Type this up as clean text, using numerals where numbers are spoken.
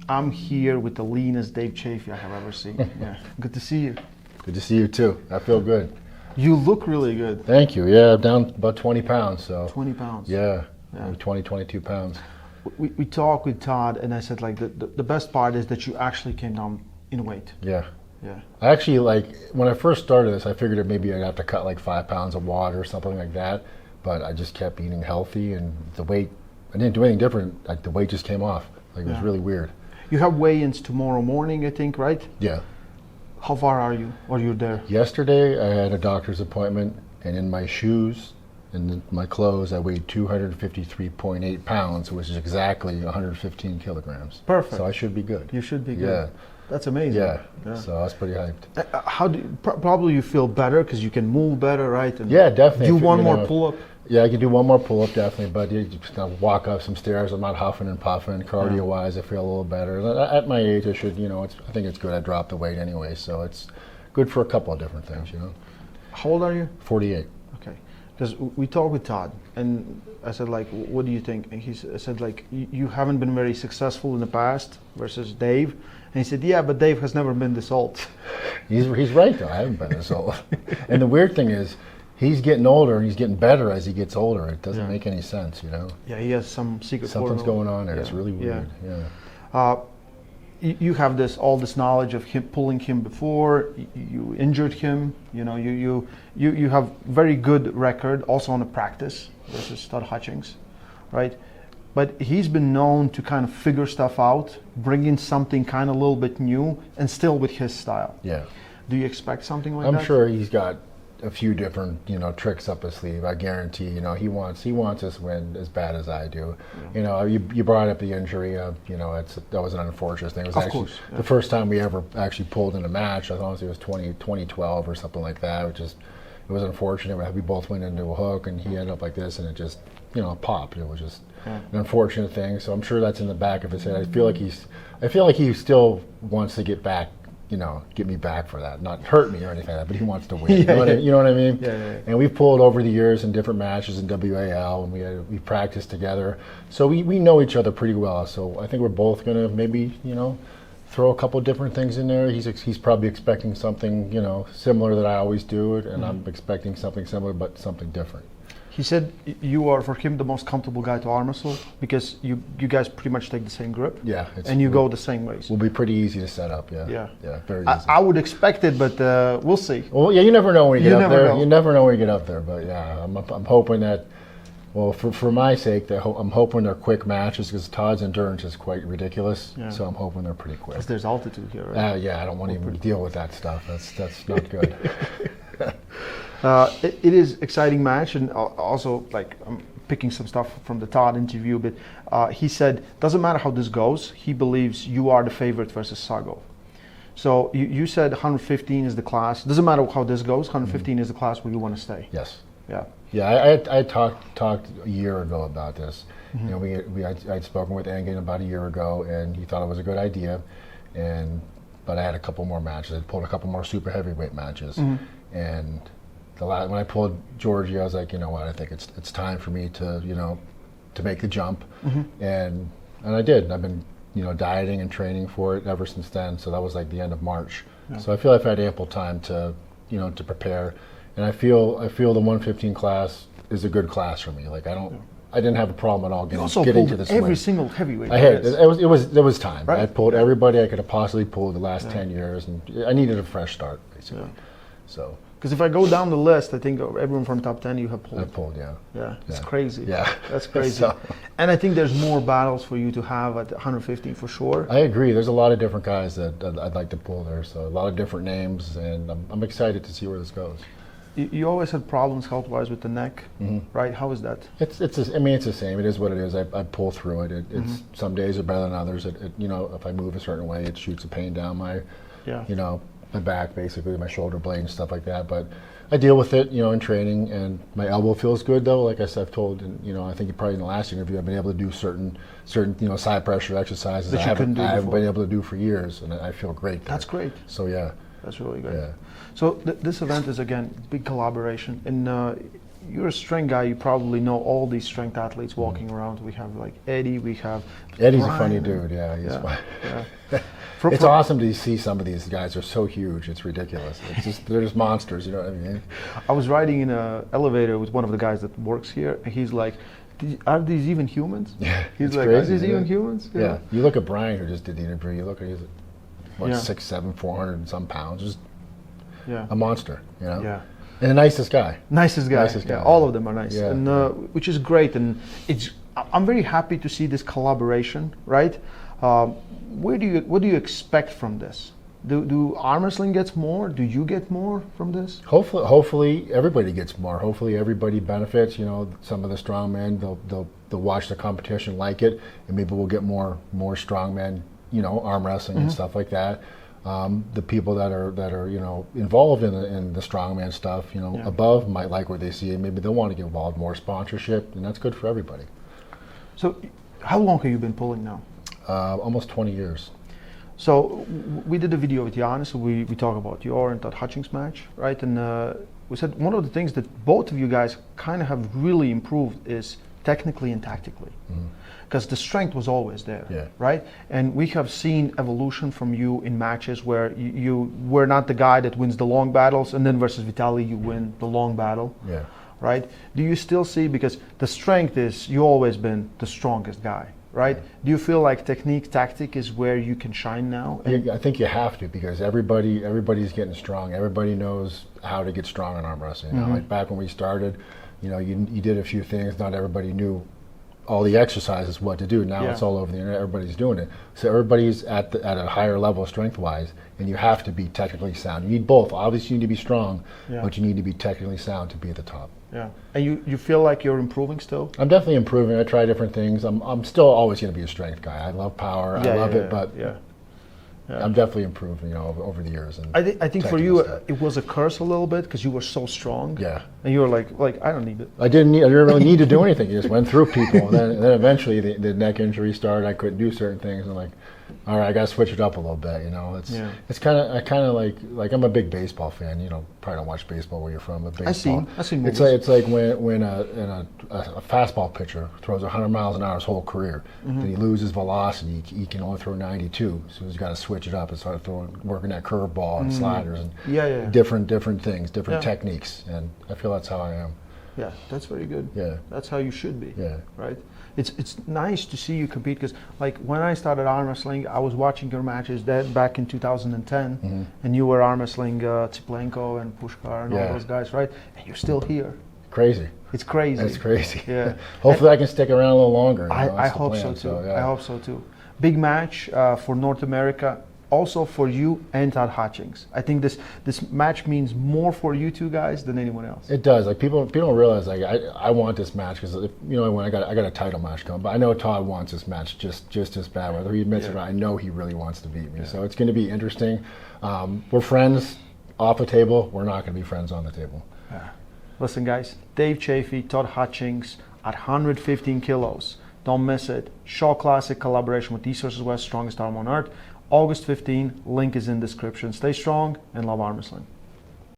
I'm here with the leanest Dave Chaffee I have ever seen. Yeah, good to see you. Good to see you too. I feel good. You look really good. Thank you. Yeah, I'm down about 20 pounds. So 20 pounds. Yeah, Yeah. 20, 22 pounds. We talked with Todd, and I said like the best part is that you actually came down in weight. Yeah. Yeah. I actually, like, when I first started this, I figured that maybe I'd have to cut like 5 pounds of water or something like that. But I just kept eating healthy, and the weight, I didn't do anything different. Like, the weight just came off. Like, it was really weird. You have weigh-ins tomorrow morning, I think, right? Yeah. How far are you? Or you're there? Yesterday, I had a doctor's appointment, and in my shoes and my clothes, I weighed 253.8 pounds, which is exactly 115 kilograms. Perfect. So I should be good. You should be good. Yeah. That's amazing. Yeah. So I was pretty hyped. How do you, probably you feel better because you can move better, right? And Yeah, definitely. do one more pull-up. Yeah, I can do one more pull-up, definitely, but you just kind of walk up some stairs. I'm not huffing and puffing. Cardio-wise, I feel a little better. At my age, I should, I think it's good I dropped the weight anyway, so it's good for a couple of different things, How old are you? 48. Okay. Because we talked with Todd, and I said, like, what do you think? And he said, like, you haven't been very successful in the past versus Dave. And he said, yeah, but Dave has never been this old. He's right, though. I haven't been this old. And the weird thing is, he's getting older, and he's getting better as he gets older. It doesn't make any sense, Yeah, he has some secret. Something's going on there. Yeah. It's really weird. Yeah. You have all this knowledge of him pulling him before. You injured him. You have very good record also on the practice versus Todd Hutchings, right? But he's been known to kind of figure stuff out, bring in something kind of a little bit new, and still with his style. Yeah. Do you expect something like that? I'm sure he's got a few different, tricks up his sleeve. I guarantee, he wants us to win as bad as I do. Yeah. You brought up the injury. That was an unfortunate thing. It was actually the first time we ever actually pulled in a match. I thought it was 2012 or something like that. It was unfortunate. We both went into a hook, and he ended up like this, and it just, popped. It was just an unfortunate thing. So I'm sure that's in the back of his head. I feel like he still wants to get back. Get me back for that. Not hurt me or anything like that, but he wants to win. You know what I mean? Yeah. And we've pulled over the years in different matches in WAL, and we practiced together. So we know each other pretty well. So I think we're both going to maybe, throw a couple different things in there. He's probably expecting something, similar that I always do, and I'm expecting something similar but something different. He said you are, for him, the most comfortable guy to arm wrestle because you guys pretty much take the same grip. Yeah. And you go the same ways. Will be pretty easy to set up, yeah. Yeah, very easy. I would expect it, but we'll see. Well, yeah, you never know when you get up there. You never know when you get up there, but yeah, I'm hoping that, well, for my sake, I'm hoping they're quick matches because Todd's endurance is quite ridiculous, so I'm hoping they're pretty quick. Because there's altitude here, right? Yeah, I don't want to even deal with that stuff. That's not good. It is exciting match, and also, like, I'm picking some stuff from the Todd interview, but he said, doesn't matter how this goes, he believes you are the favorite versus Sago. So you said 115 is the class. Doesn't matter how this goes, 115 is the class where you want to stay. Yes. Yeah. Yeah, I talked a year ago about this. I'd spoken with Engin about a year ago, and he thought it was a good idea, but I had a couple more matches. I pulled a couple more super heavyweight matches, and when I pulled Georgie, I was like, you know what? I think it's time for me to to make the jump, and I did. I've been dieting and training for it ever since then. So that was like the end of March. Yeah. So I feel I've had ample time to to prepare, and I feel the 115 class is a good class for me. Like I didn't have a problem at all getting to this. Every single heavyweight. I had it was time. Right. I pulled everybody I could have possibly pulled the last 10 years, and I needed a fresh start basically. Yeah. So. Because if I go down the list, I think everyone from top 10 you have pulled. I've pulled, yeah. Yeah, it's crazy. Yeah. That's crazy. And I think there's more battles for you to have at 115 for sure. I agree. There's a lot of different guys that I'd like to pull there. So a lot of different names, and I'm excited to see where this goes. You always had problems health-wise with the neck, right? How is that? It's the same. It is what it is. I pull through it. It's some days are better than others. If I move a certain way, it shoots a pain down my, my back, basically, my shoulder blade and stuff like that. But I deal with it, in training, and my elbow feels good though. Like I've told, and I think probably in the last interview, I've been able to do certain side pressure exercises I haven't been able to do for years, and I feel great there. That's great. So yeah. That's really good. Yeah. So this event is, again, big collaboration, and you're a strength guy. You probably know all these strength athletes walking around. We have like Eddie. We have Eddie's Brian. a funny dude. Yeah, he's fun. Yeah. It's awesome to see some of these guys. They're so huge. It's ridiculous. They're just monsters. You know what I mean? I was riding in an elevator with one of the guys that works here, and he's like, "Are these even humans?" Yeah, he's like, crazy, "Are these even humans?" Yeah. You look at Brian, who just did the interview. You look at he's what, Yeah. 6'7", 400 and some pounds. Just Yeah. a monster. You know. Yeah. And the nicest guy. Nicest guy. Nicest guy. Yeah, all of them are nice, Yeah. and which is great. And I'm very happy to see this collaboration. Right? What do you expect from this? Do arm wrestling gets more? Do you get more from this? Hopefully everybody gets more. Hopefully everybody benefits. You know, some of the strongmen they'll watch the competition, like it, and maybe we'll get more strongmen. You know, arm wrestling and stuff like that. The people that are you know involved in the strongman stuff, you know, above might like what they see, and maybe they'll want to get involved more sponsorship, and that's good for everybody. So, how long have you been pulling now? Almost 20 years. So we did a video with Giannis. We talk about your and Todd Hutchings match, right? And we said one of the things that both of you guys kind of have really improved is technically and tactically, because the strength was always there, right? And we have seen evolution from you in matches where you were not the guy that wins the long battles, and then versus Vitaly you win the long battle, right? Do you still see, because the strength is you always been the strongest guy, right? Do you feel like technique, tactic is where you can shine now? I think you have to, because everybody's getting strong. Everybody knows how to get strong in arm wrestling. You know, like back when we started, you know, you did a few things. Not everybody knew all the exercises, what to do. Now it's all over the internet. Everybody's doing it. So everybody's at a higher level strength-wise, and you have to be technically sound. You need both. Obviously, you need to be strong, but you need to be technically sound to be at the top. Yeah. And you feel like you're improving still? I'm definitely improving. I try different things. I'm still always going to be a strength guy. I love power. I love it, but I'm definitely improving, you know, over the years. And I think for you it was a curse a little bit because you were so strong. Yeah. And you were like I don't need it. I didn't really need to do anything. You just went through people, and then eventually the neck injury started. I couldn't do certain things, and like, all right, I got to switch it up a little bit. You know, it's kind of like I'm a big baseball fan. You know, probably don't watch baseball where you're from, but baseball. I seen movies. It's like when a fastball pitcher throws 100 miles an hour his whole career, then he loses velocity. He can only throw 92, so he's got to switch it up and start working that curveball and sliders and different things, different techniques. And I feel that's how I am. Yeah, that's very good. Yeah, that's how you should be. Yeah, right. It's nice to see you compete, because like when I started arm wrestling, I was watching your matches back in 2010, and you were arm wrestling Tsiplenko and Pushkar and all those guys, right? And you're still here. Crazy. It's crazy. It's crazy. Yeah. Hopefully, I can stick around a little longer. You know, I hope so too. I hope so too. Big match for North America. Also for you and Todd Hutchings. I think this match means more for you two guys than anyone else. It does. Like people don't realize. Like I want this match because you know when I got a title match coming, but I know Todd wants this match just as bad. Whether he admits it or not, I know he really wants to beat me. So it's going to be interesting. We're friends off the table. We're not going to be friends on the table. Listen, guys. Dave Chaffee, Todd Hutchings at 115 kilos. Don't miss it. Shaw Classic collaboration with East vs. West, strongest arm on earth. August 15, link is in description. Stay strong and love arm wrestling.